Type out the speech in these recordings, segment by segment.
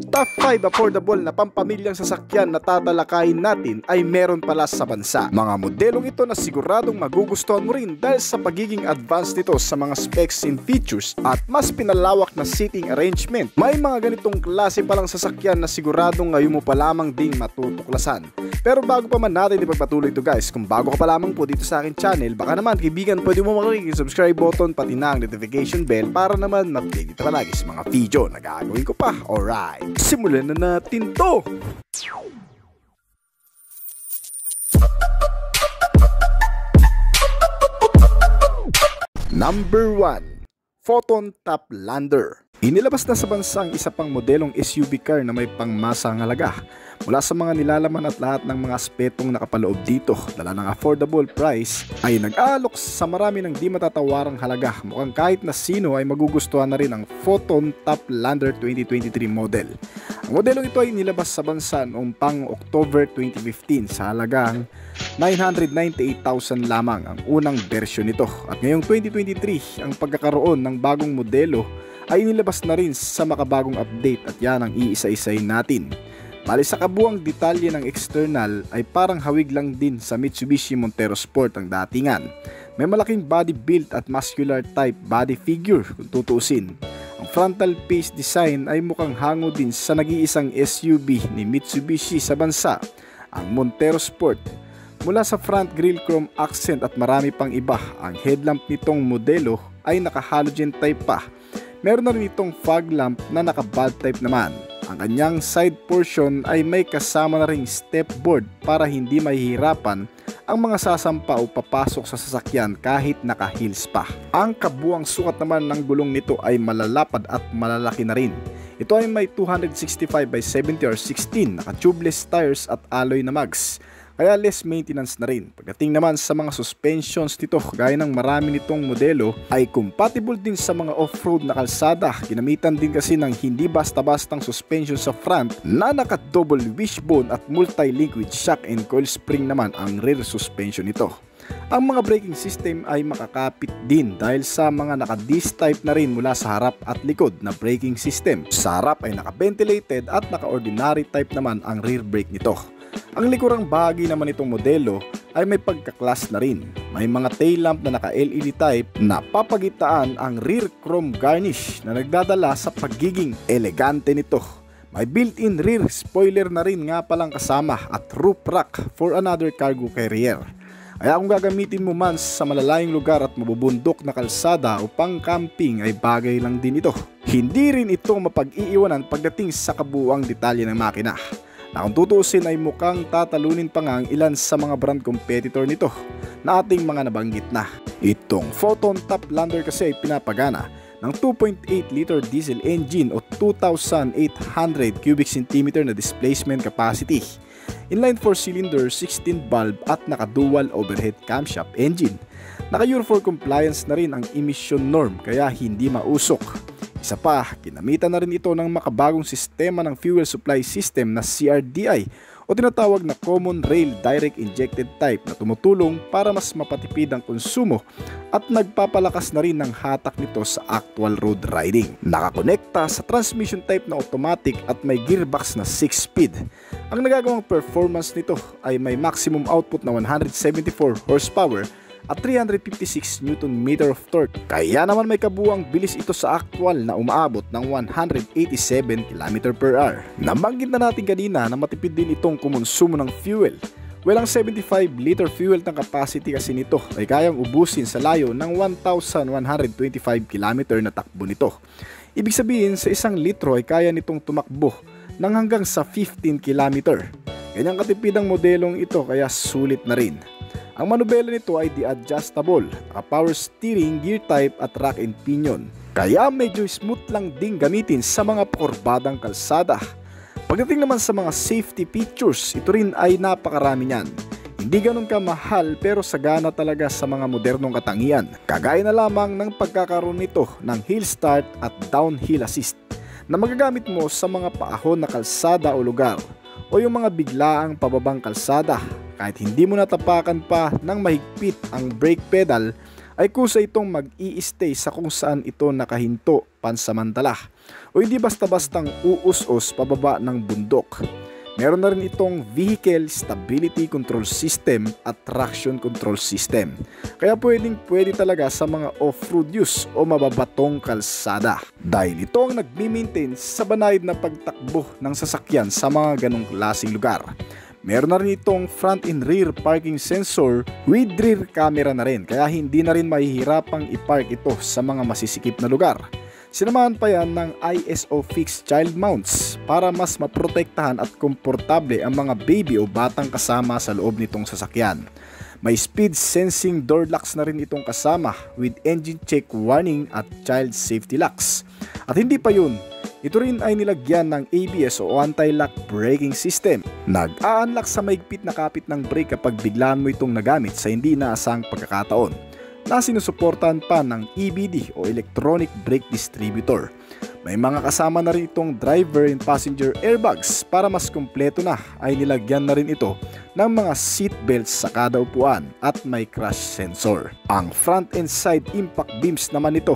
Top 5 affordable na pampamilyang sasakyan na tatalakayin natin ay meron pala sa bansa. Mga modelong ito na siguradong magugustuhan mo rin dahil sa pagiging advanced nito sa mga specs and features at mas pinalawak na seating arrangement. May mga ganitong klase palang sasakyan na siguradong ngayon mo pa lamang ding matutuklasan. Pero bago pa man natin ipagpatuloy ito guys, kung bago ka pa lamang po dito sa akin channel, baka naman kaibigan pwede mo maklik yung subscribe button pati na ang notification bell para naman ma-update ka palagi sa mga video na gagawin ko pa. Alright, simulan na natin to! Number 1, Photon Toplander. Inilabas na sa bansa ang isa pang modelong SUV car na may pangmasang halaga. Mula sa mga nilalaman at lahat ng mga aspetong nakapaloob dito, dala ng affordable price, ay nag-aalok sa marami ng di matatawarang halaga. Mukhang kahit na sino ay magugustuhan na rin ang Photon Toplander 2023 model. Ang modelong ito ay nilabas sa bansa noong pang October 2015 sa halagang 998,000 lamang ang unang bersyon nito. At ngayong 2023, ang pagkakaroon ng bagong modelo ay inilabas na rin sa makabagong update at yan ang iisa-isay natin. Bali sa kabuang detalye ng external ay parang hawig lang din sa Mitsubishi Montero Sport ang datingan. May malaking body build at muscular type body figure kung tutuusin. Ang frontal face design ay mukhang hango din sa nag-iisang SUV ni Mitsubishi sa bansa, ang Montero Sport. Mula sa front grille chrome accent at marami pang iba, ang headlamp nitong modelo ay naka-halogen type pa. Meron na rin itong fog lamp na naka-bulb type naman. Ang kanyang side portion ay may kasama na ring step board para hindi mahihirapan ang mga sasampa o papasok sa sasakyan kahit naka-heels pa. Ang kabuang sukat naman ng gulong nito ay malalapad at malalaki na rin. Ito ay may 265 by 70 or 16 naka-tubeless tires at alloy na mags, kaya less maintenance na rin. Pagdating naman sa mga suspensions nito, gaya ng marami nitong modelo, ay compatible din sa mga off-road na kalsada. Ginamitan din kasi ng hindi basta-bastang suspension sa front na naka-double wishbone at multi-link with shock and coil spring naman ang rear suspension nito. Ang mga braking system ay makakapit din dahil sa mga naka-disc type na rin mula sa harap at likod na braking system. Sa harap ay naka-ventilated at naka-ordinary type naman ang rear brake nito. Ang likurang bahagi naman itong modelo ay may pagka-class na rin. May mga tail lamp na naka-LED type na papagitaan ang rear chrome garnish na nagdadala sa pagiging elegante nito. May built-in rear spoiler na rin nga palang kasama at roof rack for another cargo carrier. Kaya kung gagamitin mo man sa malalayong lugar at mabubundok na kalsada o pang camping ay bagay lang din ito. Hindi rin ito mapag-iiwanan pagdating sa kabuuang detalye ng makina, na kung tutuusin ay mukhang tatalunin pa nga ang ilan sa mga brand competitor nito na ating mga nabanggit na. Itong Photon Toplander kasi ay pinapagana ng 2.8 liter diesel engine o 2,800 cubic centimeter na displacement capacity. Inline 4-cylinder, 16 valve at naka-dual overhead camshaft engine. Naka Euro 4 compliance na rin ang emission norm kaya hindi mausok. Isa pa, ginamitan na rin ito ng makabagong sistema ng fuel supply system na CRDI o tinatawag na Common Rail Direct Injected Type na tumutulong para mas mapatipid ang konsumo at nagpapalakas na rin ng hatak nito sa actual road riding. Nakakonekta sa transmission type na automatic at may gearbox na 6-speed. Ang nagagawang performance nito ay may maximum output na 174 horsepower at 356 Nm of torque. Kaya naman may kabuang bilis ito sa actual na umaabot ng 187 km/h. Nabanggit na natin kanina na matipid din itong kumonsumo ng fuel. Well, ang 75 liter fuel ng capacity kasi nito ay kayang ubusin sa layo ng 1,125 km na takbo nito. Ibig sabihin sa 1 litro ay kaya nitong tumakbo ng hanggang sa 15 km. Ganyang katipid ang modelong ito kaya sulit na rin. Ang manubela nito ay di-adjustable, power steering, gear type at rack and pinion. Kaya medyo smooth lang ding gamitin sa mga kurbadang kalsada. Pagdating naman sa mga safety features, ito rin ay napakarami niyan. Hindi ganun kamahal pero sagana talaga sa mga modernong katangian. Kagaya na lamang ng pagkakaroon nito ng hill start at downhill assist na magagamit mo sa mga paahon na kalsada o lugar o yung mga biglaang pababang kalsada. Kahit hindi mo natapakan pa ng mahigpit ang brake pedal, ay kusa itong mag-i-stay sa kung saan ito nakahinto pansamantala o hindi basta-bastang uus-us pababa ng bundok. Meron na rin itong Vehicle Stability Control System at Traction Control System. Kaya pwede talaga sa mga off-road use o mababatong kalsada. Dahil ito ang nagmi-maintain sa banayad na pagtakbo ng sasakyan sa mga ganong klaseng lugar. Meron na rin itong front and rear parking sensor with rear camera na rin. Kaya hindi na rin mahihirapang i-park ito sa mga masisikip na lugar. Sinamahan pa yan ng ISO fixed child mounts para mas maprotektahan at komportable ang mga baby o batang kasama sa loob nitong sasakyan. May speed sensing door locks na rin itong kasama with engine check warning at child safety locks. At hindi pa yun, ito rin ay nilagyan ng ABS o anti-lock braking system. Nag-a-unlock sa maigpit na kapit ng brake kapag biglaan mo itong nagamit sa hindi inaasang pagkakataon, na sinusuportahan pa ng EBD o Electronic Brake Distributor. May mga kasama na rin itong driver and passenger airbags. Para mas kumpleto na ay nilagyan na rin ito ng mga seat belts sa kada upuan at may crash sensor. Ang front and side impact beams naman ito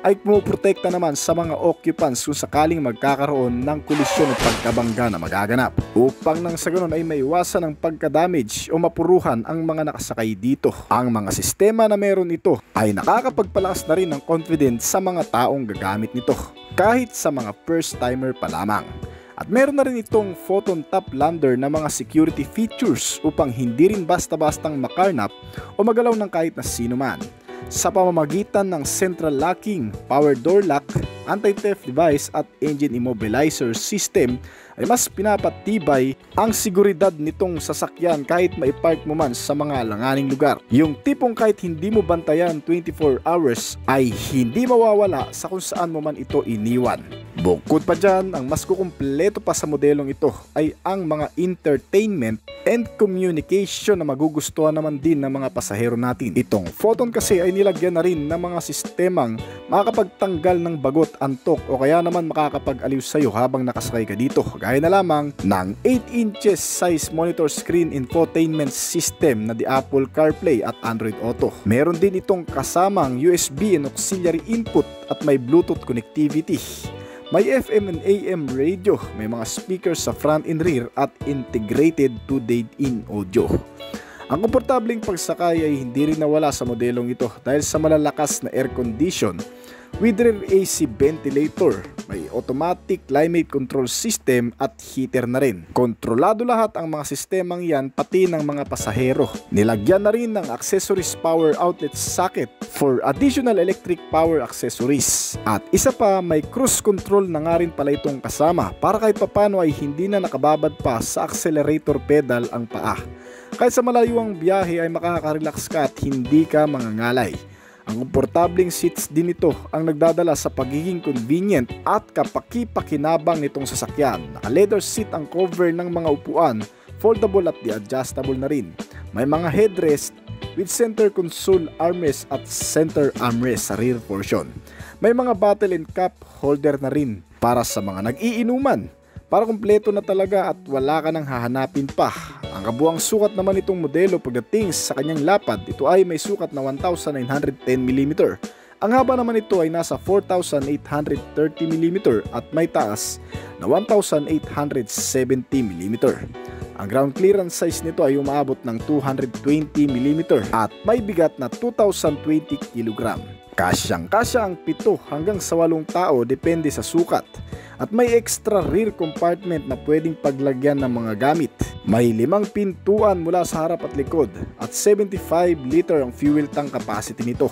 ay pumuprotekta naman sa mga occupants kung sakaling magkakaroon ng kolisyon o pagkabangga na magaganap, upang nang sa ganun ay maiwasan ang pagka-damage o mapuruhan ang mga nakasakay dito. Ang mga sistema na meron ito ay nakakapagpalakas na rin ng confidence sa mga taong gagamit nito, kahit sa mga first timer pa lamang. At meron na rin itong photon top lander na mga security features upang hindi rin basta-bastang makarnap o magalaw ng kahit na sino man. Sa pamamagitan ng central locking, power door lock, anti-theft device at engine immobilizer system ay mas pinapatibay ang seguridad nitong sasakyan kahit maipark mo man sa mga alanganing lugar. Yung tipong kahit hindi mo bantayan 24 hours ay hindi mawawala sa kung saan mo man ito iniwan. Bukod pa dyan, ang mas kukumpleto pa sa modelong ito ay ang mga entertainment and communication na magugustuhan naman din ng mga pasahero natin. Itong Photon kasi ay nilagyan na rin ng mga sistemang makakapagtanggal ng bagot, antok o kaya naman makakapag-aliw sa'yo habang nakasakay ka dito. Gaya na lamang ng 8 inches size monitor screen infotainment system na di Apple CarPlay at Android Auto. Meron din itong kasamang USB and auxiliary input at may Bluetooth connectivity. May FM and AM radio, may mga speakers sa front and rear at integrated 2-day-in audio. Ang komportableng pagsakay ay hindi rin nawala sa modelong ito dahil sa malalakas na air condition with rear AC ventilator, may automatic climate control system at heater na rin. Kontrolado lahat ang mga sistemang yan pati ng mga pasahero. Nilagyan na rin ng accessories power outlet socket for additional electric power accessories. At isa pa, may cruise control na nga rin pala itong kasama para kahit papano ay hindi na nakababad pa sa accelerator pedal ang paa. Kahit sa malayuang biyahe ay makaka-relax ka at hindi ka mangangalay. Ang komportableng seats din ito ang nagdadala sa pagiging convenient at kapaki-pakinabang nitong sasakyan. Naka-leather seat ang cover ng mga upuan, foldable at adjustable na rin. May mga headrest with center console armrest at center armrest sa rear portion. May mga bottle and cup holder na rin para sa mga nag-iinuman. Para kumpleto na talaga at wala ka nang hahanapin pa. Ang kabuang sukat naman itong modelo pagdating sa kanyang lapad, ito ay may sukat na 1,910mm. Ang haba naman ito ay nasa 4,830mm at may taas na 1,870mm. Ang ground clearance size nito ay umaabot ng 220mm at may bigat na 2,020kg. Kasyang-kasya ang 7 hanggang sa 8 tao depende sa sukat. At may extra rear compartment na pwedeng paglagyan ng mga gamit. May 5 pintuan mula sa harap at likod at 75 liter ang fuel tank capacity nito.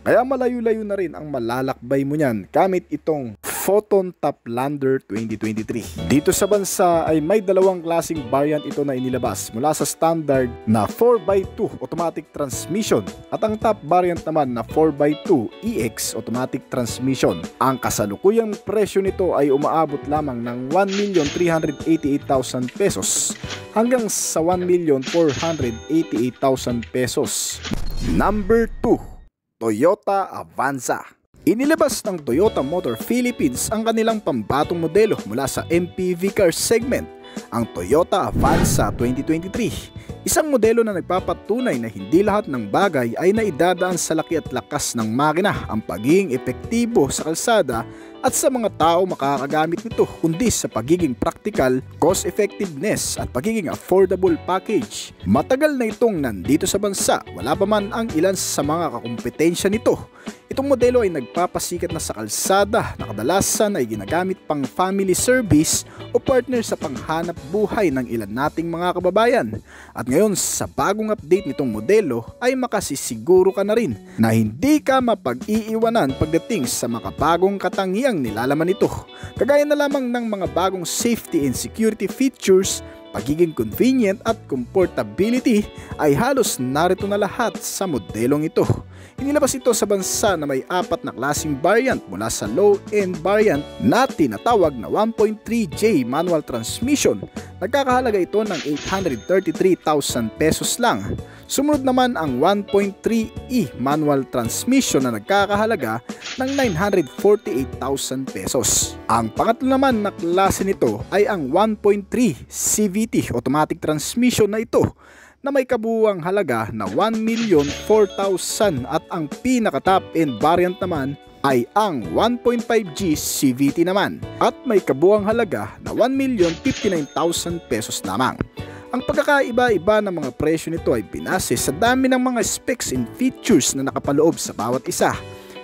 Kaya malayo-layo na rin ang malalakbay mo niyan gamit itong Photon Top Lander 2023. Dito sa bansa ay may dalawang klaseng variant ito na inilabas mula sa standard na 4x2 automatic transmission at ang top variant naman na 4x2 EX automatic transmission. Ang kasalukuyang presyo nito ay umaabot lamang ng 1,388,000 pesos hanggang sa 1,488,000 pesos. Number 2. Toyota Avanza. Inilabas ng Toyota Motor Philippines ang kanilang pambatong modelo mula sa MPV car segment, ang Toyota Avanza 2023. Isang modelo na nagpapatunay na hindi lahat ng bagay ay naidadaan sa laki at lakas ng makina. Ang pagiging epektibo sa kalsada at sa mga tao makakagamit nito kundi sa pagiging practical, cost effectiveness at pagiging affordable package. Matagal na itong nandito sa bansa, wala pa man ang ilan sa mga kakumpetensya nito. Itong modelo ay nagpapasikat na sa kalsada na kadalasan ay ginagamit pang family service o partner sa panghanap buhay ng ilan nating mga kababayan. At ngayon sa bagong update nitong modelo ay makasisiguro ka na rin na hindi ka mapag-iiwanan pagdating sa makabagong katangiang nilalaman nito. Kagaya na lamang ng mga bagong safety and security features, pagiging convenient at comfortability ay halos narito na lahat sa modelong ito. Inilabas ito sa bansa na may 4 na klaseng variant mula sa low-end variant na tinatawag na 1.3J manual transmission. Nagkakahalaga ito ng 833,000 pesos lang. Sumunod naman ang 1.3E manual transmission na nagkakahalaga ng 948,000 pesos. Ang pangatlo naman na klase nito ay ang 1.3 CVT automatic transmission na ito na may kabuuang halaga na 1,004,000 at ang pinaka-top end variant naman ay ang 1.5G CVT naman at may kabuuang halaga na 1,059,000 pesos lamang. Ang pagkakaiba-iba ng mga presyo nito ay binase sa dami ng mga specs and features na nakapaloob sa bawat isa.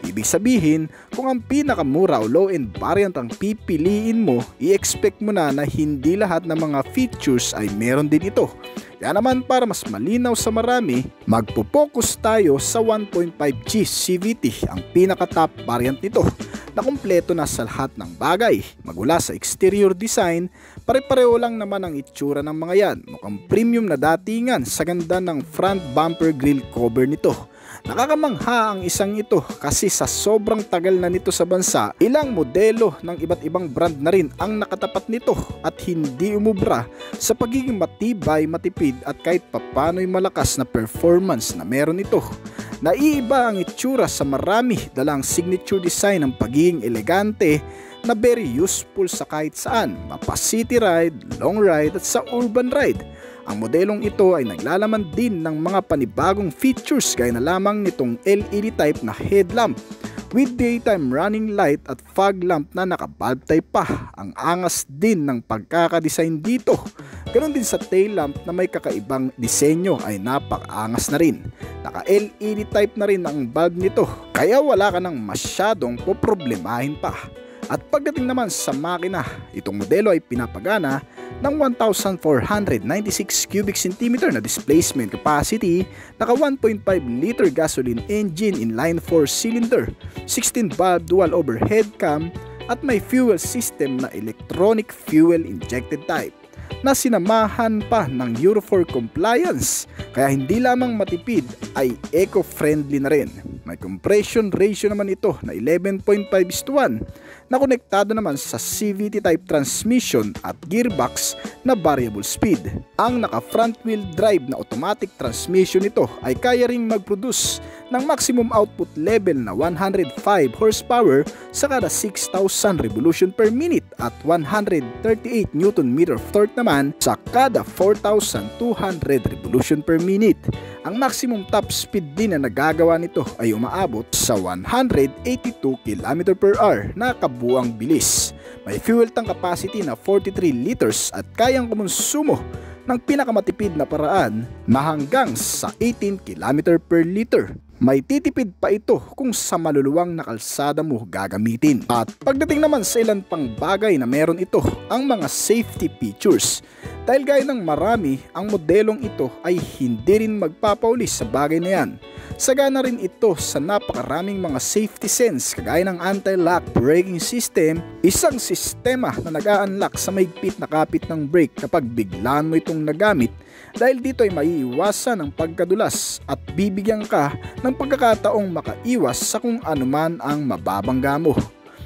Ibig sabihin, kung ang pinakamura o low-end variant ang pipiliin mo, i-expect mo na hindi lahat ng mga features ay meron din ito. Kaya naman para mas malinaw sa marami, magpo-focus tayo sa 1.5G CVT, ang pinaka-top variant nito, na kumpleto na sa lahat ng bagay. Magmula sa exterior design, pare-pareho lang naman ang itsura ng mga yan. Mukhang premium na datingan sa ganda ng front bumper grill cover nito. Nakakamangha ang isang ito kasi sa sobrang tagal na nito sa bansa, ilang modelo ng iba't ibang brand na rin ang nakatapat nito at hindi umubra sa pagiging matibay, matipid at kahit papano'y malakas na performance na meron ito. Naiiba ang itsura sa marami dala ang signature design ng pagiging elegante na very useful sa kahit saan, mapa city ride, long ride at sa urban ride. Ang modelong ito ay naglalaman din ng mga panibagong features gaya na lamang nitong LED type na headlamp with daytime running light at fog lamp na naka-bulb type pa. Ang angas din ng pagkakadesign dito. Ganon din sa tail lamp na may kakaibang disenyo ay napaka-angas na rin. Naka-LED type na rin ang bulb nito kaya wala ka nang masyadong poproblemahin pa. At pagdating naman sa makina, itong modelo ay pinapagana ng 1,496 cubic centimeter na displacement capacity, naka 1.5 liter gasoline engine inline 4 cylinder, 16 valve dual overhead cam at may fuel system na electronic fuel injected type na sinamahan pa ng Euro 4 compliance, kaya hindi lamang matipid ay eco-friendly na rin. May compression ratio naman ito na 11.5:1 na konektado naman sa CVT type transmission at gearbox na variable speed. Ang naka front wheel drive na automatic transmission nito ay kaya ring mag-produce ng maximum output level na 105 horsepower sa kada 6,000 revolution per minute at 138 Nm of torque naman sa kada 4,200 revolution per minute. Ang maximum top speed din na nagagawa nito ay umaabot sa 182 km/h na kabuang bilis. May fuel tank capacity na 43 liters at kayang kumonsumo ng pinakamatipid na paraan na hanggang sa 18 km/liter. May titipid pa ito kung sa maluluwang na kalsada mo gagamitin. At pagdating naman sa ilan pang bagay na meron ito, ang mga safety features. Dahil gaya ng marami, ang modelong ito ay hindi rin magpapaulis sa bagay na yan. Sagana rin ito sa napakaraming mga safety sense kagaya ng anti-lock braking system, isang sistema na nag-a-unlock sa mahigpit na kapit ng brake kapag biglaan mo itong nagamit. Dahil dito ay maiiwasan ang pagkadulas at bibigyan ka ng pagkakataong makaiwas sa kung anuman ang mababangga mo.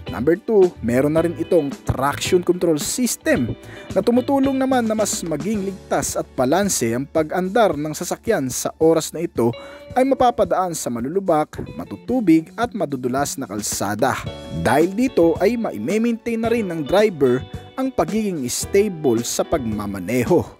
Number 2, meron na rin itong traction control system na tumutulong naman na mas maging ligtas at balanse ang pag-andar ng sasakyan sa oras na ito ay mapapadaan sa malulubak, matutubig at madudulas na kalsada. Dahil dito ay ma-maintain na rin ng driver ang pagiging stable sa pagmamaneho.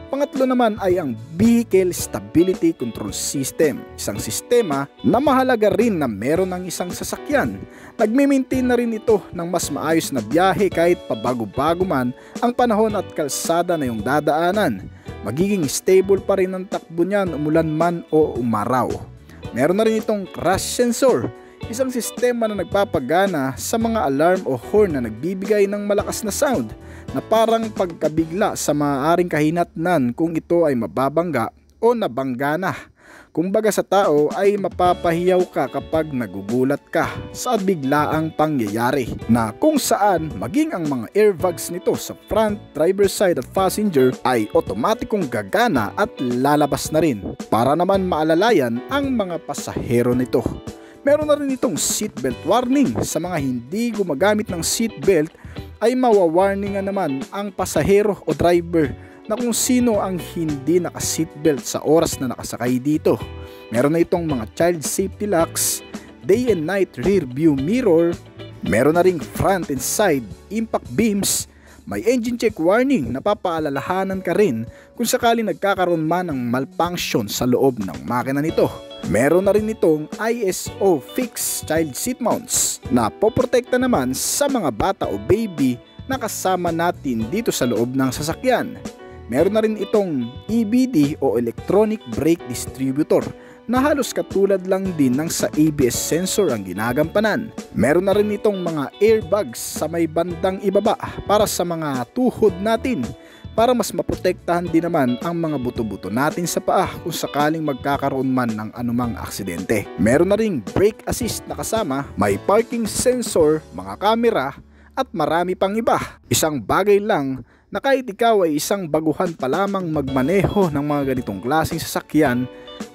Pangatlo naman ay ang Vehicle Stability Control System, isang sistema na mahalaga rin na meron ng isang sasakyan. Nagme-maintain na rin ito ng mas maayos na biyahe kahit pabago-bago man ang panahon at kalsada na yung dadaanan. Magiging stable pa rin ang takbo niyan umulan man o umaraw. Meron na rin itong crash sensor, isang sistema na nagpapagana sa mga alarm o horn na nagbibigay ng malakas na sound na parang pagkabigla sa maaaring kahinatnan kung ito ay mababangga o nabangga na. Kumbaga sa tao ay mapapahiyaw ka kapag nagugulat ka sa biglaang pangyayari, na kung saan maging ang mga airbags nito sa front, driver side at passenger ay otomatikong gagana at lalabas na rin para naman maalalayan ang mga pasahero nito. Meron na rin itong seatbelt warning. Sa mga hindi gumagamit ng seatbelt ay mawawarningan naman ang pasahero o driver na kung sino ang hindi naka-seatbelt sa oras na nakasakay dito. Meron na itong mga child safety locks, day and night rear view mirror, meron na ring front and side impact beams, may engine check warning na papaalalahanan ka rin kung sakaling nagkakaroon man ng malfunction sa loob ng makina nito. Meron na rin itong ISO fixed child seat mounts na poprotekta naman sa mga bata o baby na kasama natin dito sa loob ng sasakyan. Meron na rin itong EBD o electronic brake distributor na halos katulad lang din ng sa ABS sensor ang ginagampanan. Meron na rin itong mga airbags sa may bandang ibaba para sa mga tuhod natin, para mas maprotektahan din naman ang mga buto-buto natin sa paa kung sakaling magkakaroon man ng anumang aksidente. Meron na ring brake assist na kasama, may parking sensor, mga kamera at marami pang iba. Isang bagay lang na kahit ikaw ay isang baguhan pa lamang magmaneho ng mga ganitong klaseng sasakyan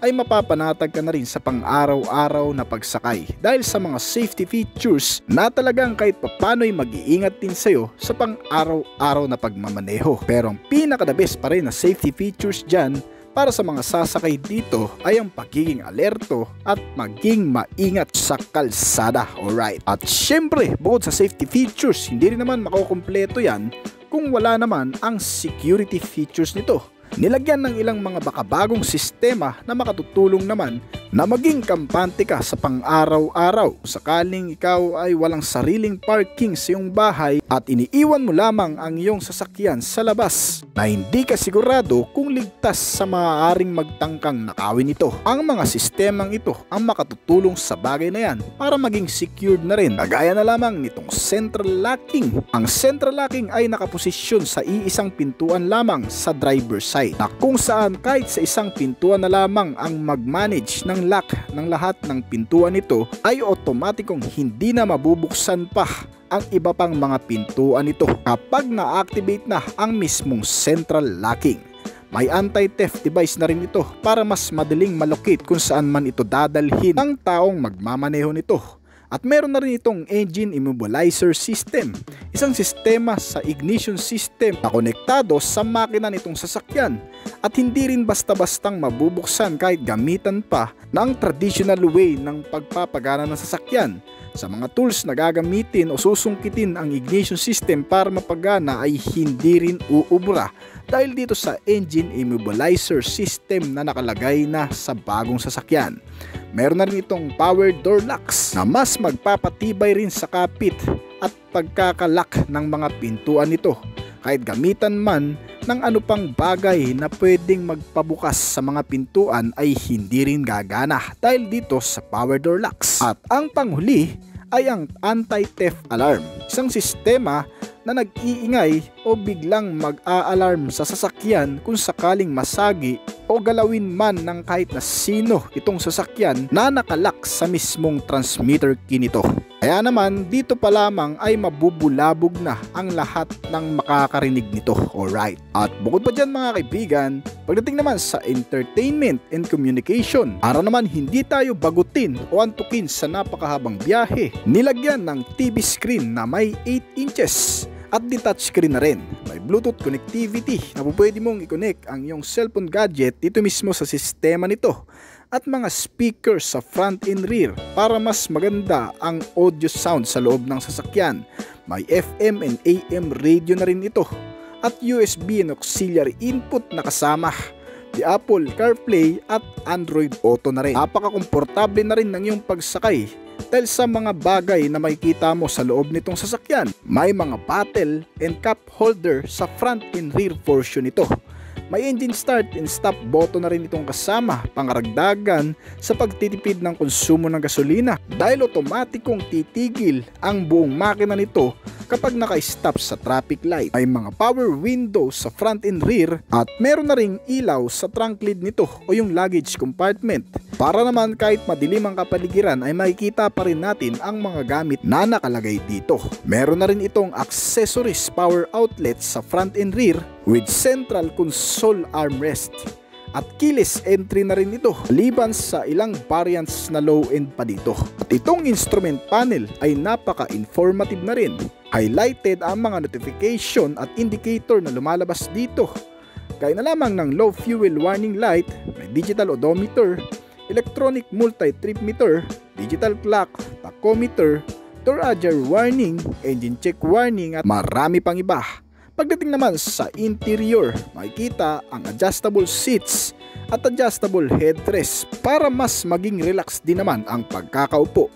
ay mapapanatag ka na rin sa pang-araw-araw na pagsakay dahil sa mga safety features na talagang kahit papano'y mag-iingat din sa'yo sa pang-araw-araw na pagmamaneho. Pero ang pinaka-the best pa rin na safety features dyan para sa mga sasakay dito ay ang pagiging alerto at maging maingat sa kalsada. Alright. At syempre, bukod sa safety features, hindi rin naman makukumpleto yan kung wala naman ang security features nito. Nilagyan ng ilang mga bakabagong sistema na makatutulong naman na maging kampante ka sa pang-araw-araw sakaling ikaw ay walang sariling parking sa iyong bahay at iniiwan mo lamang ang iyong sasakyan sa labas na hindi ka sigurado kung ligtas sa maaaring magtangkang nakawin ito. Ang mga sistemang ito ang makatutulong sa bagay na yan para maging secured na rin. Kagaya na lamang nitong central locking. Ang central locking ay nakaposisyon sa iisang pintuan lamang sa driver side, na kung saan kahit sa isang pintuan na lamang ang mag-manage ng lock ng lahat ng pintuan nito ay otomatikong hindi na mabubuksan pa ang iba pang mga pintuan nito kapag na-activate na ang mismong central locking. May anti-theft device na rin ito para mas madaling malocate kung saan man ito dadalhin ng taong magmamaneho nito. At meron na rin itong engine immobilizer system, isang sistema sa ignition system na konektado sa makina nitong sasakyan at hindi rin basta-bastang mabubuksan kahit gamitan pa ng traditional way ng pagpapagana ng sasakyan. Sa mga tools na gagamitin o susungkitin ang ignition system para mapagana ay hindi rin uubra dahil dito sa engine immobilizer system na nakalagay na sa bagong sasakyan. Meron na rin itong power door locks na mas magpapatibay rin sa kapit at pagkakalak ng mga pintuan nito kahit gamitan man ng ano pang bagay na pwedeng magpabukas sa mga pintuan ay hindi rin gagana dahil dito sa power door locks. At ang panghuli ay ang anti-theft alarm, isang sistema na nag-iingay o biglang mag-a-alarm sa sasakyan kung sakaling masagi o galawin man ng kahit na sino itong sasakyan na nakalak sa mismong transmitter key nito. Kaya naman dito pa lamang ay mabubulabog na ang lahat ng makakarinig nito. Alright. At bukod pa dyan mga kaibigan, pagdating naman sa entertainment and communication, para naman hindi tayo bagutin o antukin sa napakahabang biyahe, nilagyan ng TV screen na may 8 inches at di touchscreen na rin. May Bluetooth connectivity na pwede mong i-connect ang iyong cellphone gadget dito mismo sa sistema nito at mga speakers sa front and rear para mas maganda ang audio sound sa loob ng sasakyan. May FM and AM radio na rin ito at USB and auxiliary input na kasama. The Apple CarPlay at Android Auto na rin. Napaka-komportable na rin ng iyong pagsakay dahil sa mga bagay na makikita mo sa loob nitong sasakyan. May mga bottle and cup holder sa front and rear portion nito. May engine start and stop button na rin itong kasama, pangaragdagan sa pagtitipid ng konsumo ng gasolina dahil otomatikong titigil ang buong makina nito kapag naka-stop sa traffic light. May mga power windows sa front and rear at meron na ring ilaw sa trunk lid nito o yung luggage compartment. Para naman kahit madilim ang kapaligiran ay makikita pa rin natin ang mga gamit na nakalagay dito. Meron na rin itong accessories power outlet sa front and rear with central console armrest. At keyless entry na rin ito, liban sa ilang variants na low-end pa dito. At itong instrument panel ay napaka-informative na rin. Highlighted ang mga notification at indicator na lumalabas dito. Gaya na lamang ng low fuel warning light, may digital odometer, electronic multi-trip meter, digital clock, tachometer, door ajar warning, engine check warning at marami pang iba. Pagdating naman sa interior, makikita ang adjustable seats at adjustable headrest para mas maging relax din naman ang pagkakaupo.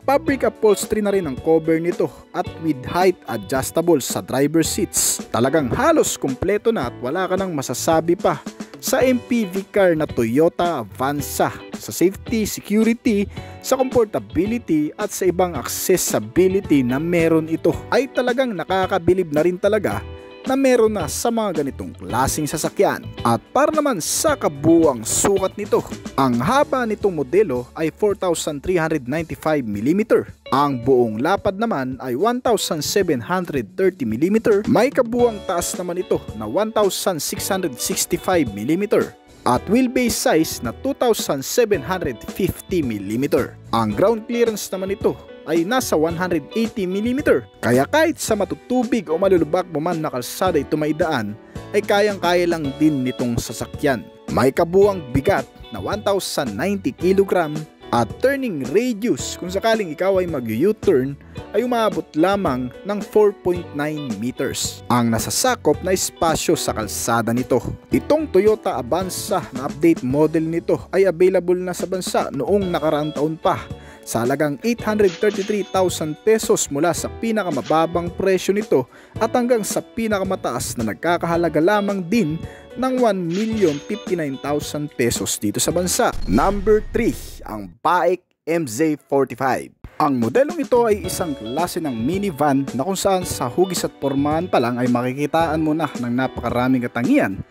Fabric upholstery na rin ang cover nito at with height adjustable sa driver seats. Talagang halos kumpleto na at wala ka nang masasabi pa sa MPV car na Toyota Avanza. Sa safety, security, sa comfortability at sa ibang accessibility na meron ito ay talagang nakakabilib na rin talaga na meron na sa mga ganitong klaseng sasakyan. At para naman sa kabuuang sukat nito, ang haba nitong modelo ay 4,395mm. Ang buong lapad naman ay 1,730mm. May kabuuang taas naman ito na 1,665mm. At wheelbase size na 2,750mm. Ang ground clearance naman ito ay nasa 180mm. Kaya kahit sa matutubig o malulubak mo man na kalsada ito maidaan, ay kayang-kaya lang din nitong sasakyan. May kabuuang bigat na 1,090kg at turning radius kung sakaling ikaw ay mag-U-turn ay umaabot lamang ng 4.9 meters. Ang nasasakop na espasyo sa kalsada nito. Itong Toyota Avanza na update model nito ay available na sa bansa noong nakaraang taon pa sa halagang 833,000 pesos mula sa pinakamababang presyo nito at hanggang sa pinakamataas na nagkakahalaga lamang din ng 1,059,000 pesos dito sa bansa. Number 3, ang BAIC MZ45. Ang modelong ito ay isang klase ng minivan na kung saan sa hugis at pormahan pa lang ay makikitaan mo na ng napakaraming katangian.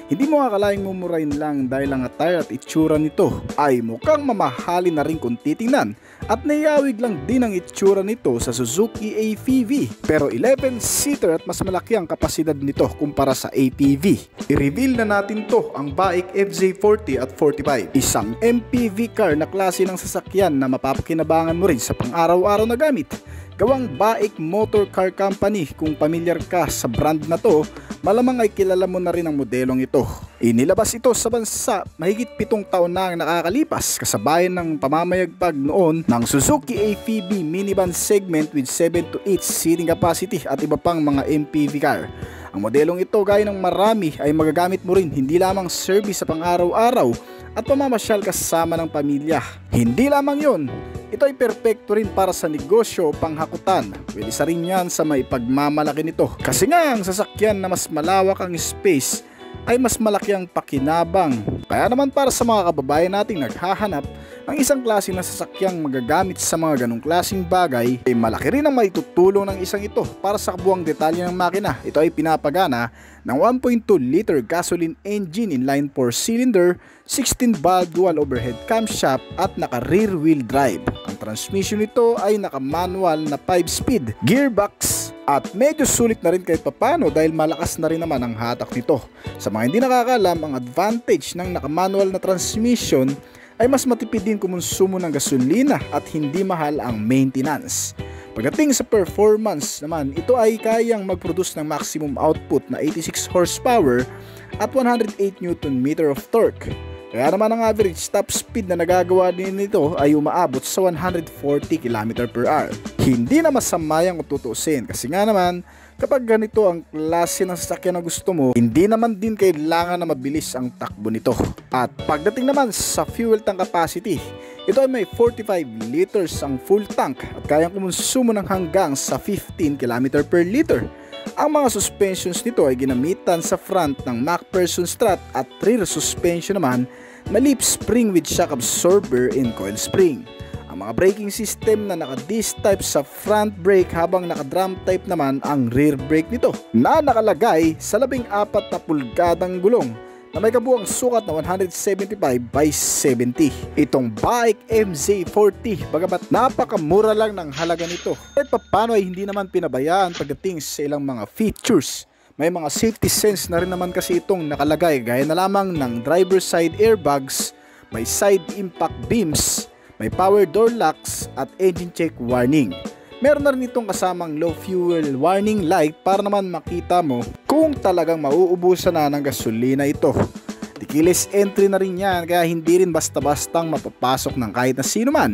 Hindi mo akalaing mumurahin lang dahil ang attire at itsura nito ay mukhang mamahalin na rin kung titingnan at naiawig lang din ang itsura nito sa Suzuki APV. Pero 11-seater at mas malaki ang kapasidad nito kumpara sa APV. I-reveal na natin to ang BAIC FZ40 at 45. Isang MPV car na klase ng sasakyan na mapapakinabangan mo rin sa pang-araw-araw na gamit. Gawang BAIC Motor Car Company. Kung pamilyar ka sa brand na to, malamang ay kilala mo na rin ang modelong ito. Inilabas ito sa bansa mahigit 7 taon na ang nakakalipas kasabayan ng pamamayagpag noon ng Suzuki APV minivan segment with 7 to 8 seating capacity at iba pang mga MPV car. Ang modelong ito gaya ng marami ay magagamit mo rin hindi lamang service sa pang-araw-araw at pamamasyal kasama ng pamilya. Hindi lamang yon, ito ay perpekto rin para sa negosyo o panghakutan. Pwede sa rin yan sa may pagmamalaki nito. Kasi nga ang sasakyan na mas malawak ang space ay mas malaki ang pakinabang. Kaya naman para sa mga kababayan nating naghahanap ng isang klase na sasakyang magagamit sa mga ganong klaseng bagay, ay malaki rin ang maitutulong ng isang ito para sa kabuuang detalye ng makina. Ito ay pinapagana ng 1.2 liter gasoline engine inline 4-cylinder, 16-valve dual overhead camshaft at naka rear wheel drive. Ang transmission nito ay naka manual na 5-speed gearbox at medyo sulit na rin kahit papano dahil malakas na rin naman ang hatak nito. Sa mga hindi nakakalam, ang advantage ng naka manual na transmission ay mas matipid din kumonsumo ng gasolina at hindi mahal ang maintenance. Pagdating sa performance naman, ito ay kayang mag-produce ng maximum output na 86 horsepower at 108 Nm of torque. Kaya naman ang average top speed na nagagawa din nito ay umaabot sa 140 km/h. Hindi na masama yung tutusin kasi nga naman Kapag ganito ang klase ng sasakyan na gusto mo, hindi naman din kailangan na mabilis ang takbo nito. At pagdating naman sa fuel tank capacity, ito ay may 45 liters ang full tank at kayang kumonsumo ng hanggang sa 15 km per liter. Ang mga suspensions nito ay ginamitan sa front ng MacPherson strut at rear suspension naman na leaf spring with shock absorber and coil spring. Ang mga braking system na naka-disc type sa front brake habang naka-drum type naman ang rear brake nito na nakalagay sa 14 na pulgadang gulong na may kabuuang sukat na 175 by 70. Itong Bike MZ40, bagamat napakamura lang ng halaga nito, kahit papano ay hindi naman pinabayaan pagdating sa ilang mga features. May mga safety sense na rin naman kasi itong nakalagay gaya na lamang ng driver side airbags, may side impact beams, may power door locks at engine check warning. Meron na rin itong kasamang low fuel warning light para naman makita mo kung talagang mauubusan na ng gasolina ito. Keyless entry na rin yan kaya hindi rin basta-bastang mapapasok ng kahit na sino man.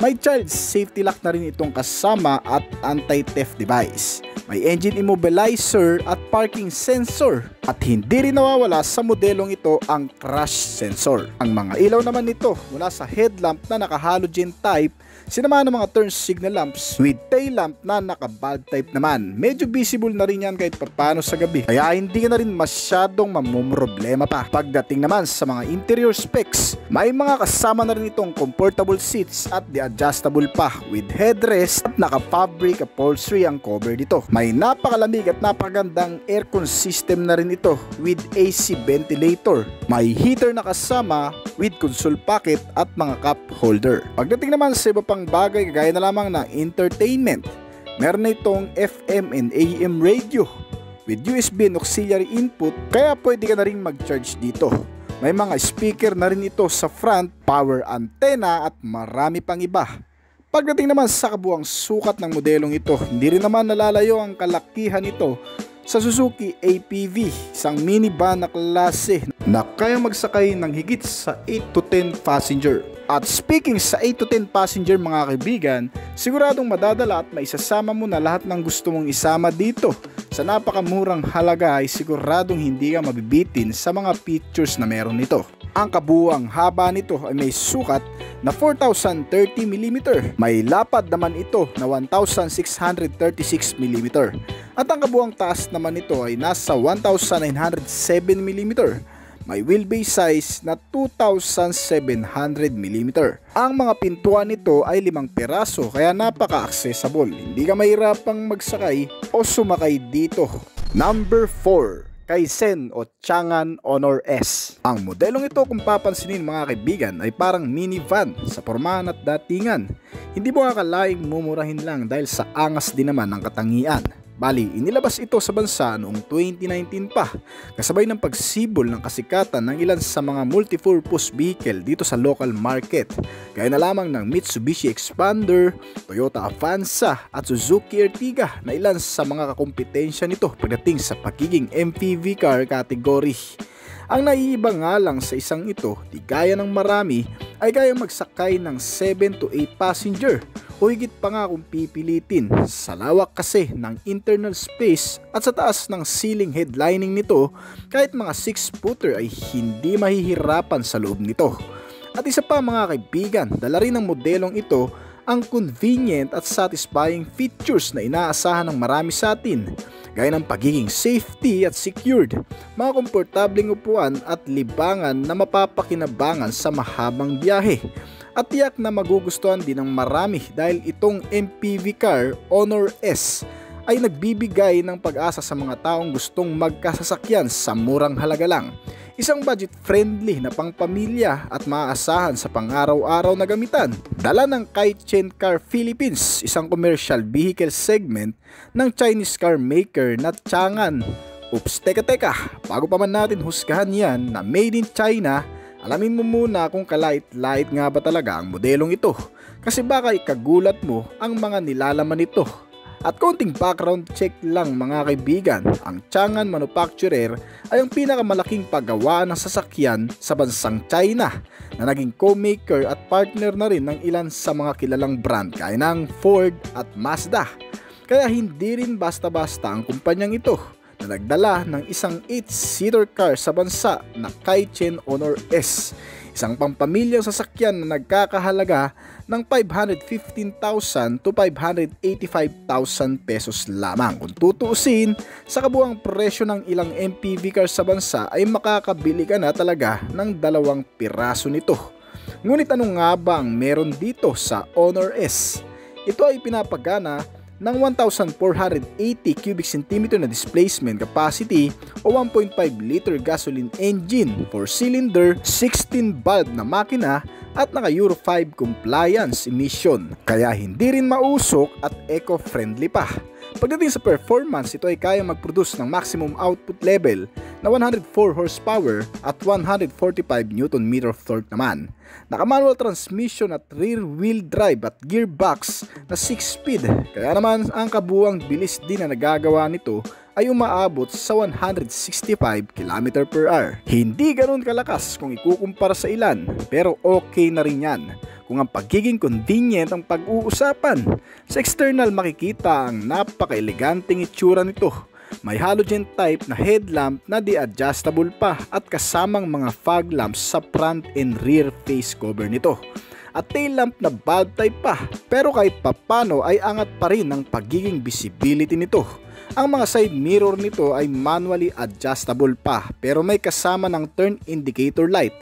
May child safety lock na rin itong kasama at anti-theft device. May engine immobilizer at parking sensor. At hindi rin nawawala sa modelong ito ang crash sensor. Ang mga ilaw naman nito mula sa headlamp na naka-halogen type, sinama ng mga turn signal lamps with tail lamp na naka-bulb type naman. Medyo visible na rin yan kahit papano sa gabi, kaya hindi na rin masyadong mamumroblema pa. Pagdating naman sa mga interior specs, may mga kasama na rin itong comfortable seats at the adjustable pa with headrest at naka-fabric upholstery ang cover dito. May napakalamig at napakagandang aircon system na rin ito with AC ventilator. May heater na kasama with console pocket at mga cup holder. Pagdating naman sa iba pang bagay gaya na lamang ng entertainment, meron na itong FM and AM radio with USB and auxiliary input kaya pwede ka na rin mag-charge dito. May mga speaker na rin ito sa front, power antenna at marami pang iba. Pagdating naman sa kabuang sukat ng modelong ito, hindi rin naman nalalayo ang kalakihan nito sa Suzuki APV, isang minivan na klase na kayang magsakay ng higit sa 8 to 10 passenger. At speaking sa 8 to 10 passenger mga kaibigan, siguradong madadala at maisasama mo na lahat ng gusto mong isama dito. Sa napakamurang halaga ay siguradong hindi ka mabibitin sa mga features na meron nito. Ang kabuuang haba nito ay may sukat na 4,030mm. May lapad naman ito na 1,636mm. At ang kabuuang taas naman nito ay nasa 1,907mm. May wheelbase size na 2,700mm. Ang mga pintuan nito ay 5 peraso kaya napaka-accessible. Hindi ka mahirapang magsakay o sumakay dito. Number 4. Kaizen o Changan Honor S. Ang modelong ito kung papansinin mga kaibigan ay parang minivan sa pormahan at datingan. Hindi mo akalaing mumurahin lang dahil sa angas din naman ng katangian. Bali, inilabas ito sa bansa noong 2019 pa, kasabay ng pagsibol ng kasikatan ng ilan sa mga multipurpose vehicle dito sa local market, gaya na lamang ng Mitsubishi Expander, Toyota Avanza at Suzuki Ertiga na ilan sa mga kakumpetensya nito pagdating sa pagiging MPV car category. Ang naiiba nga lang sa isang ito, di gaya ng marami, ay kayang magsakay ng 7 to 8 passenger o higit pa nga kung pipilitin. Sa lawak kasi ng internal space at sa taas ng ceiling headlining nito, kahit mga 6-footer ay hindi mahihirapan sa loob nito. At isa pa mga kaibigan, dala rin ng modelong ito ang convenient at satisfying features na inaasahan ng marami sa atin, gaya ng pagiging safety at secured, mga komportableng upuan at libangan na mapapakinabangan sa mahabang biyahe. At tiyak na magugustuhan din ng marami dahil itong MPV car Honor S ay nagbibigay ng pag-asa sa mga taong gustong magkasasakyan sa murang halaga lang. Isang budget-friendly na pangpamilya at maaasahan sa pang-araw-araw na gamitan. Dala ng Kaizen Car Philippines, isang commercial vehicle segment ng Chinese car maker na Changan. Oops, teka, bago pa man natin husgahan yan na made in China, alamin mo muna kung kalait-lait nga ba talaga ang modelong ito, kasi baka ikagulat mo ang mga nilalaman nito. At konting background check lang mga kaibigan, ang Changan Manufacturer ay ang pinakamalaking paggawa ng sasakyan sa bansang China na naging co-maker at partner na rin ng ilan sa mga kilalang brand gaya ng Ford at Mazda. Kaya hindi rin basta-basta ang kumpanyang ito na nagdala ng isang 8-seater car sa bansa na Kaichen Honor S. Isang pampamilyang sasakyan na nagkakahalaga ng 515,000 to 585,000 pesos lamang. Kung tutuusin, sa kabuang presyo ng ilang MPV car sa bansa ay makakabili ka na talaga ng 2 piraso nito. Ngunit ano nga ba ang meron dito sa Honor S? Ito ay pinapagana ng 1,480 cubic centimeter na displacement capacity o 1.5 liter gasoline engine, 4-cylinder, 16-valve na makina at naka Euro 5 compliance emission. Kaya hindi rin mausok at eco-friendly pa. Pagdating sa performance, ito ay kaya mag-produce ng maximum output level na 104 horsepower at 145 Nm of torque naman. Naka-manual transmission at rear-wheel drive at gearbox na 6-speed. Kaya naman ang kabuang bilis din na nagagawa nito ay umaabot sa 165 km/h. Hindi ganoon kalakas kung ikukumpara sa ilan, pero okay na rin yan kung ang pagiging convenient ang pag-uusapan. Sa external makikita ang napaka-eleganteng itsura nito. May halogen type na headlamp na di-adjustable pa at kasamang mga fog lamps sa front and rear face cover nito. At tail lamp na bulb type pa, pero kahit papano ay angat pa rin ang pagiging visibility nito. Ang mga side mirror nito ay manually adjustable pa, pero may kasama ng turn indicator light.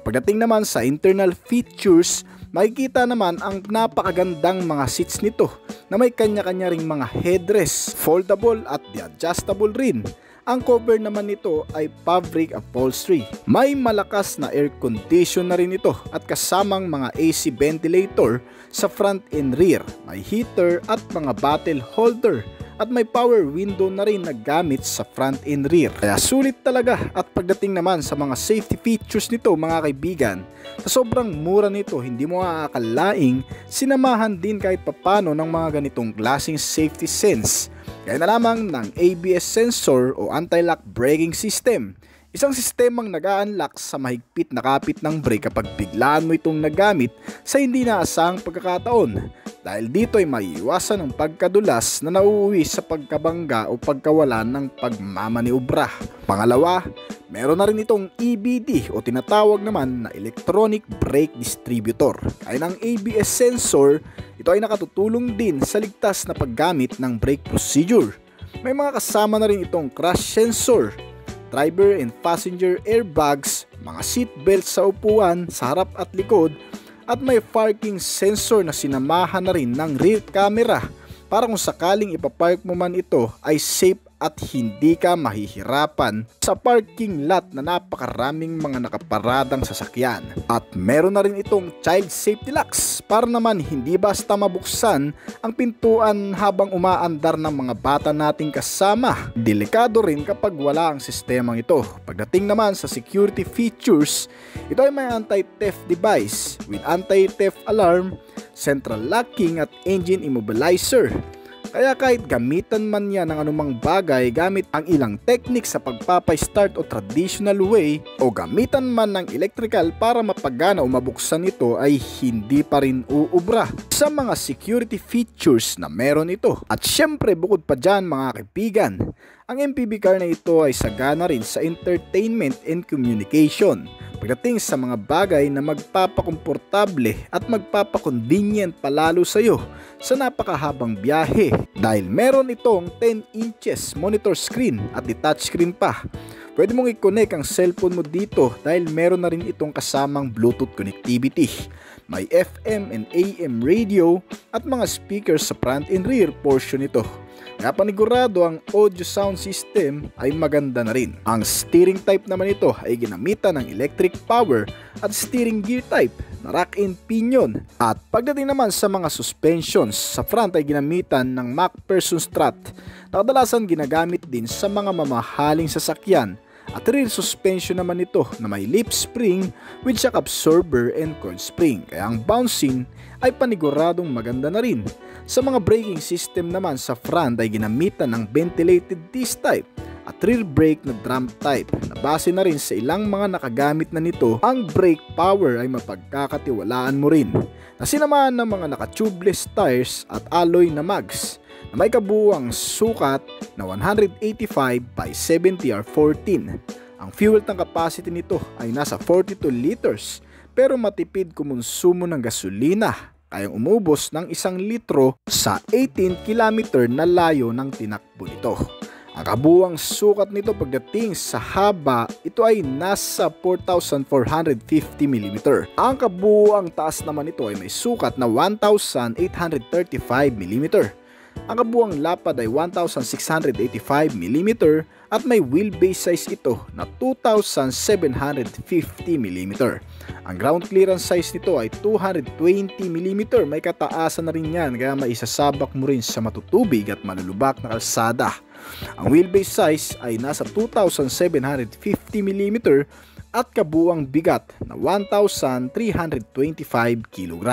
Pagdating naman sa internal features, makikita naman ang napakagandang mga seats nito na may kanya-kanya ring mga headrest, foldable at adjustable rin. Ang cover naman nito ay fabric upholstery. May malakas na air condition na rin ito at kasamang mga AC ventilator sa front and rear. May heater at mga bottle holder. At may power window na rin na gamit sa front and rear. Kaya sulit talaga. At pagdating naman sa mga safety features nito mga kaibigan, sa sobrang mura nito hindi mo aakalaing sinamahan din kahit papano ng mga ganitong klaseng safety sense. Kaya na lamang ng ABS sensor o anti-lock braking system. Isang sistemang nag-a-unlock sa mahigpit na kapit ng brake kapag biglaan mo itong nagamit sa hindi naasahang pagkakataon. Dahil dito ay maiiwasan ang pagkadulas na nauuwi sa pagkabangga o pagkawalan ng pagmamaniobra. Pangalawa, meron na rin itong EBD o tinatawag naman na Electronic Brake Distributor. Kaya ng ABS sensor, ito ay nakatutulong din sa ligtas na paggamit ng brake procedure. May mga kasama na rin itong crash sensor, driver and passenger airbags, mga seat belts sa upuan, sa harap at likod, at may parking sensor na sinamahan na rin ng rear camera para kung sakaling ipapark mo man ito ay safe at hindi ka mahihirapan sa parking lot na napakaraming mga nakaparadang sasakyan. At meron na rin itong child safety locks para naman hindi basta mabuksan ang pintuan habang umaandar ng mga bata nating kasama. Delikado rin kapag wala ang sistemang ito. Pagdating naman sa security features, ito ay may anti-theft device with anti-theft alarm, central locking at engine immobilizer. Kaya kahit gamitan man yan ng anumang bagay gamit ang ilang technique sa pagpapay-start o traditional way o gamitan man ng electrical para mapagana o mabuksan ito ay hindi pa rin uubra sa mga security features na meron ito. At syempre bukod pa dyan mga kaibigan, ang MPV car na ito ay sagana rin sa entertainment and communication. Pagdating sa mga bagay na magpapakomportable at magpapakonvenient palalo sa iyo sa napakahabang biyahe dahil meron itong 10 inches monitor screen at touchscreen pa. Pwede mong i-connect ang cellphone mo dito dahil meron na rin itong kasamang Bluetooth connectivity. May FM and AM radio at mga speakers sa front and rear portion nito. Kaya panigurado ang audio sound system ay maganda na rin. Ang steering type naman ito ay ginamitan ng electric power at steering gear type na rack and pinion. At pagdating naman sa mga suspensions, sa front ay ginamitan ng MacPherson strut na kadalasan ginagamit din sa mga mamahaling sasakyan. At rear suspension naman ito na may lip spring with shock absorber and coil spring. Kaya ang bouncing ay paniguradong maganda na rin. Sa mga braking system naman sa front ay ginamitan ng ventilated disc type at rear brake na drum type na base na rin sa ilang mga nakagamit na nito. Ang brake power ay mapagkakatiwalaan mo rin na sinamahan ng mga naka-tubeless tires at alloy na mags. na may kabuuang sukat na 185 by 70 or 14. Ang fuel tank capacity nito ay nasa 42 liters pero matipid kumonsumo ng gasolina, kayang umubos ng 1 litro sa 18 kilometer na layo ng tinakbo nito. Ang kabuuang sukat nito pagdating sa haba, ito ay nasa 4,450 mm. Ang kabuuang taas naman nito ay may sukat na 1,835 mm. Ang kabuuang lapad ay 1,685 mm at may wheelbase size ito na 2,750 mm. Ang ground clearance size nito ay 220 mm. May kataasan na rin yan kaya maisasabak mo rin sa matutubig at malulubak na kalsada. Ang wheelbase size ay nasa 2,750 mm at kabuuang bigat na 1,325 kg.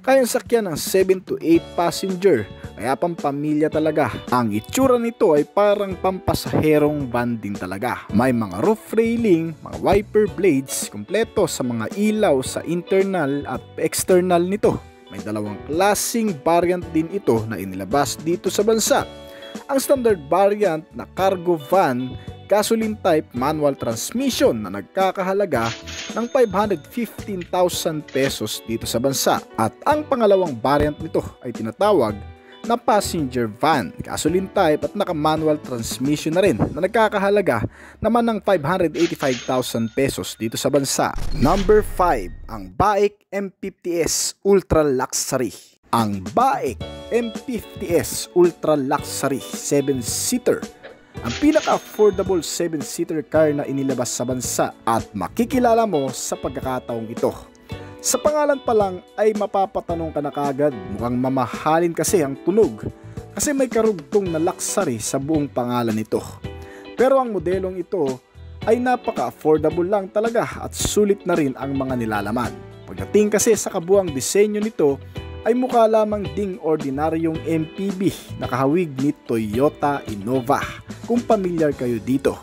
Kayang sakyan ng 7 to 8 passenger, kaya pampamilya talaga. Ang itsura nito ay parang pampasaherong van din talaga. May mga roof railing, mga wiper blades, kumpleto sa mga ilaw sa internal at external nito. May dalawang klaseng variant din ito na inilabas dito sa bansa. Ang standard variant na cargo van, gasoline type manual transmission na nagkakahalaga ng 515,000 pesos dito sa bansa. At ang pangalawang variant nito ay tinatawag na passenger van, gasoline type at naka-manual transmission na rin na nagkakahalaga naman ng 585,000 pesos dito sa bansa. Number 5, ang BAIC M50S Ultra Luxury. Ang BAIC M50S Ultra Luxury 7-seater, ang pinaka-affordable 7-seater car na inilabas sa bansa at makikilala mo sa pagkakataong ito. Sa pangalan pa lang ay mapapatanong ka na kagad, mukhang mamahalin kasi ang tunog kasi may karugtong na luxury sa buong pangalan nito. Pero ang modelong ito ay napaka-affordable lang talaga at sulit na rin ang mga nilalaman. Pagdating kasi sa kabuuang disenyo nito ay mukha lamang ding ordinaryong MPV na kahawig ni Toyota Innova kung pamilyar kayo dito.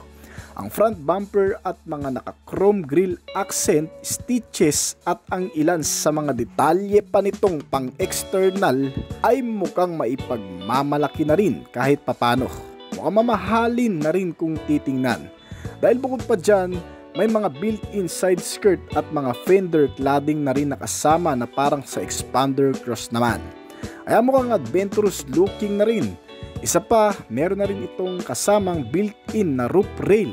Ang front bumper at mga naka-chrome grille accent, stitches at ang ilan sa mga detalye pa nitong pang-external ay mukhang maipagmamalaki na rin kahit papano. Mukhang mamahalin na rin kung titingnan. Dahil bukod pa dyan, may mga built-in side skirt at mga fender cladding na rin nakasama na parang sa expander cross naman. Kaya mukhang adventurous looking na rin. Isa pa, meron na rin itong kasamang built-in na roof rail.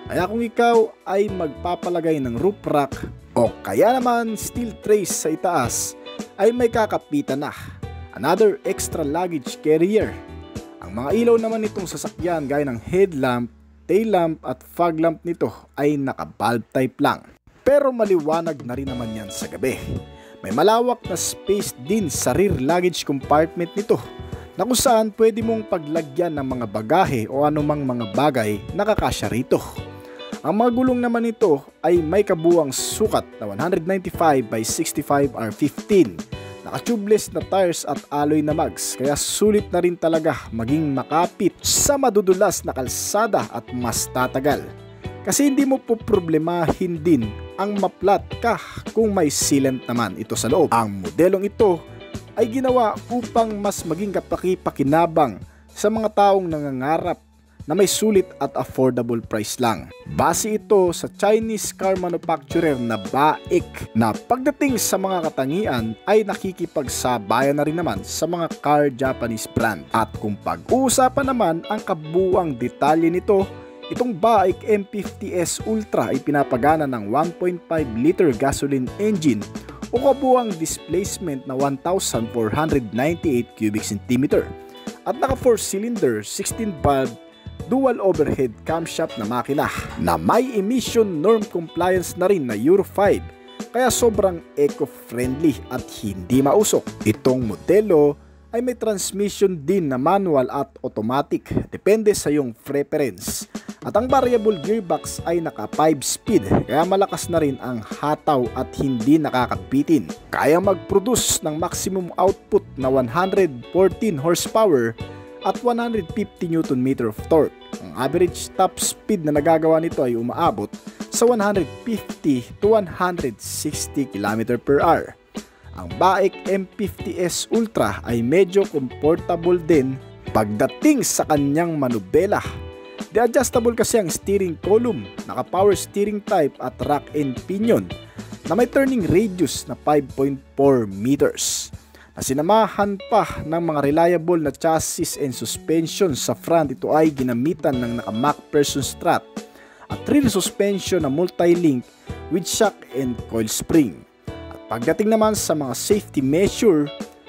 Kaya kung ikaw ay magpapalagay ng roof rack o kaya naman steel trays sa itaas, ay may kakapitan na. Another extra luggage carrier. Ang mga ilaw naman nitong sasakyan gaya ng headlamp, tail lamp at fog lamp nito ay naka-bulb type lang. Pero maliwanag na rin naman yan sa gabi. May malawak na space din sa rear luggage compartment nito na kung saan pwede mong paglagyan ng mga bagahe o anumang mga bagay na kakasya rito. Ang mga gulong naman nito ay may kabuuang sukat na 195 by 65 R15. Naka-tubeless na tires at alloy na mags kaya sulit na rin talaga maging makapit sa madudulas na kalsada at mas tatagal. Kasi hindi mo po problemahin din ang maplat ka kung may sealant naman ito sa loob. Ang modelong ito ay ginawa upang mas maging kapaki-pakinabang sa mga taong nangangarap na may sulit at affordable price lang. Base ito sa Chinese car manufacturer na BAIC na pagdating sa mga katangian ay nakikipagsabayan na rin naman sa mga car Japanese brand. At kung pag-uusapan naman ang kabuuang detalye nito, itong BAIC M50S Ultra ay pinapagana ng 1.5 liter gasoline engine o kabuuang displacement na 1,498 cubic centimeter at naka 4-cylinder 16-valve dual overhead camshaft na makina na may emission norm compliance na rin na Euro 5 kaya sobrang eco-friendly at hindi mausok. Itong modelo ay may transmission din na manual at automatic depende sa iyong preference at ang variable gearbox ay naka 5-speed kaya malakas na rin ang hataw at hindi nakakabitin. Kaya mag-produce ng maximum output na 114 horsepower at 150 Nm of torque. Ang average top speed na nagagawa nito ay umaabot sa 150 to 160 km/h. Ang BAIC M50S Ultra ay medyo comfortable din Pagdating sa kanyang manubela, di-adjustable kasi ang steering column, naka-power steering type at rack and pinion na may turning radius na 5.4 meters. Na sinamahan pa ng mga reliable na chassis and suspension sa front, ito ay ginamitan ng naka-MacPherson strut at rear suspension na multi-link with shock and coil spring. At pagdating naman sa mga safety measure,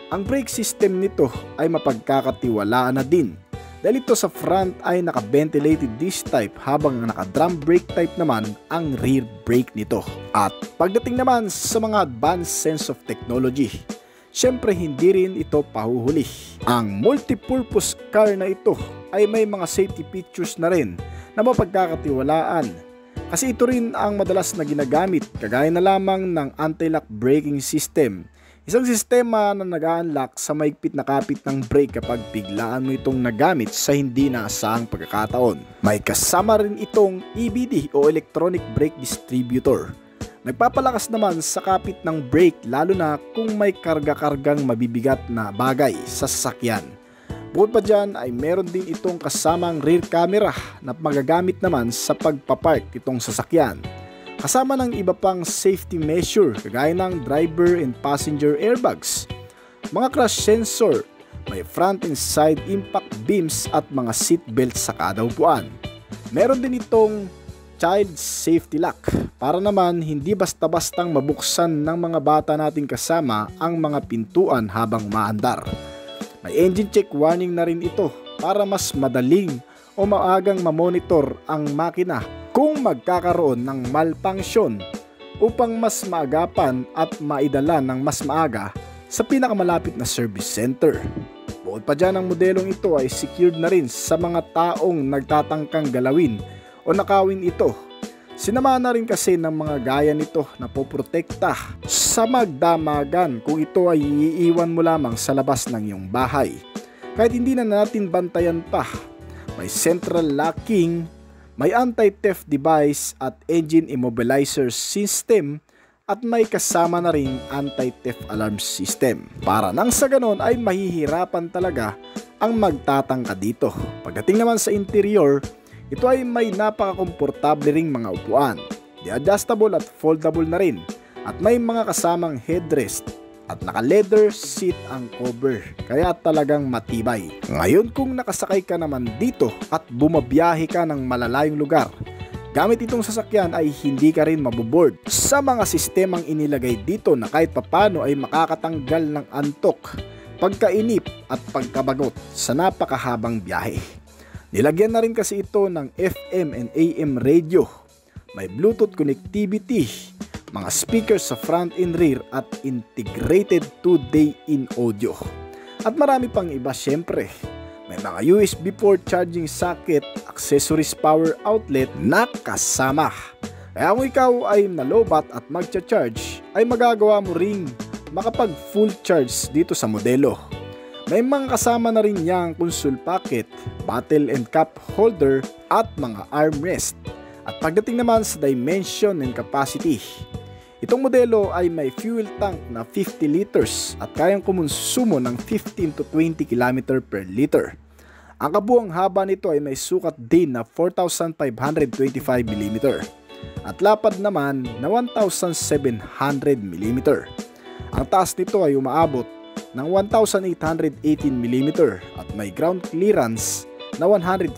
ang brake system nito ay mapagkakatiwalaan na din dahil ito sa front ay naka-ventilated disc type habang ang naka-drum brake type naman ang rear brake nito. At pagdating naman sa mga advanced sense of technology, syempre hindi rin ito pahuhuli. Ang multipurpose car na ito ay may mga safety features na rin na mapagkakatiwalaan kasi ito rin ang madalas na ginagamit kagaya na lamang ng anti-lock braking system. Isang sistema na nag-a-unlock sa maigpit na kapit ng brake kapag biglaan mo itong nagamit sa hindi naasahang pagkakataon. May kasama rin itong EBD o Electronic Brake Distributor. Nagpapalakas naman sa kapit ng brake lalo na kung may karga-kargang mabibigat na bagay sa sasakyan. Bukod pa dyan ay meron din itong kasamang rear camera na magagamit naman sa pagpapark itong sasakyan. Kasama ng iba pang safety measure kagaya ng driver and passenger airbags, mga crash sensor, may front and side impact beams at mga seat belts sa kada upuan. Meron din itong child safety lock para naman hindi basta-bastang mabuksan ng mga bata nating kasama ang mga pintuan habang umaandar. May engine check warning na rin ito para mas madaling o maagang mamonitor ang makina kung magkakaroon ng malfunction upang mas maagapan at maidala ng mas maaga sa pinakamalapit na service center. Bukod pa dyan, ang modelong ito ay secured na rin sa mga taong nagtatangkang galawin o nakawin ito. Sinamahan na rin kasi ng mga gaya nito na poprotekta sa magdamagan kung ito ay iiwan mo lamang sa labas ng iyong bahay. Kahit hindi na natin bantayan pa, may central locking, may anti-theft device at engine immobilizer system at may kasama na ring anti-theft alarm system. Para nang sa ganon ay mahihirapan talaga ang magtatangka dito. Pagdating naman sa interior, ito ay may napaka-komportable ring mga upuan, di-adjustable at foldable na rin at may mga kasamang headrest at naka-leather seat ang cover kaya talagang matibay. Ngayon kung nakasakay ka naman dito at bumabiyahe ka ng malalayong lugar, gamit itong sasakyan ay hindi ka rin maboboard sa mga sistemang inilagay dito na kahit papano ay makakatanggal ng antok, pagkainip at pagkabagot sa napakahabang biyahe. Nilagyan na rin kasi ito ng FM and AM radio, may Bluetooth connectivity, mga speakers sa front and rear at integrated 2-day in audio. At marami pang iba syempre. May mga USB port charging socket, accessories power outlet na kasama. Kaya kung ikaw ay nalobat at magcha-charge, ay magagawa mo ring makapag full charge dito sa modelo. May mga kasama na rin niyang console pocket, bottle and cup holder at mga armrest. At pagdating naman sa dimension and capacity, itong modelo ay may fuel tank na 50 liters at kayang kumonsumo ng 15 to 20 km per liter. Ang kabuang haba nito ay may sukat din na 4,525 mm at lapad naman na 1,700 mm. Ang taas nito ay umaabot ng 1,818 mm at may ground clearance na 145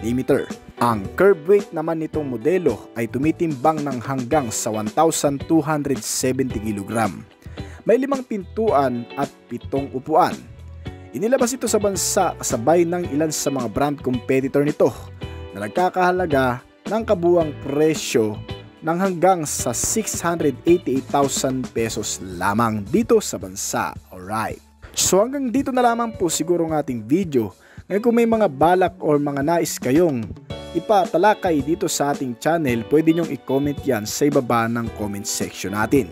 mm. Ang curb weight naman nitong modelo ay tumitimbang ng hanggang sa 1,270 kg. May 5 pintuan at 7 upuan. Inilabas ito sa bansa kasabay ng ilan sa mga brand competitor nito na nagkakahalaga ng kabuang presyo ng hanggang sa 688,000 pesos lamang dito sa bansa. Alright. So hanggang dito na lamang po siguro ng ating video. Ngayon kung may mga balak or mga nais kayong ipatalakay dito sa ating channel, pwede nyong i-comment yan sa ibaba ng comment section natin.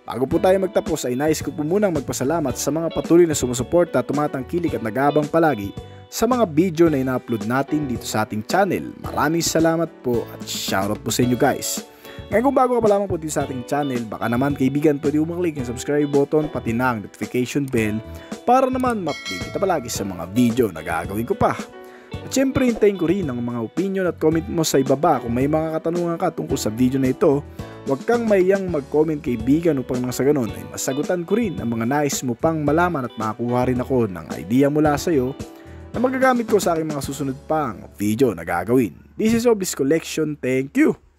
Bago po tayo magtapos ay nais ko po munang magpasalamat sa mga patuloy na sumusuporta, tumatangkilik at nag-aabang palagi sa mga video na ina-upload natin dito sa ating channel. Maraming salamat po at shoutout po sa inyo guys. Ngayon kung bago ka pa lamang po dito sa ating channel, baka naman kaibigan pwede mo maklik yung subscribe button pati na ang notification bell para naman ma-update kita palagi sa mga video na gagawin ko pa. At syempre hintayin ko rin ang mga opinion at comment mo sa ibaba. Kung may mga katanungan ka tungkol sa video na ito, huwag kang mayang mag-comment kaibigan upang nang sa ganun ay masagutan ko rin ang mga nais mo pang malaman at makakuha rin ako ng idea mula sa iyo na magagamit ko sa aking mga susunod pang video na gagawin. This is Obis Collection. Thank you!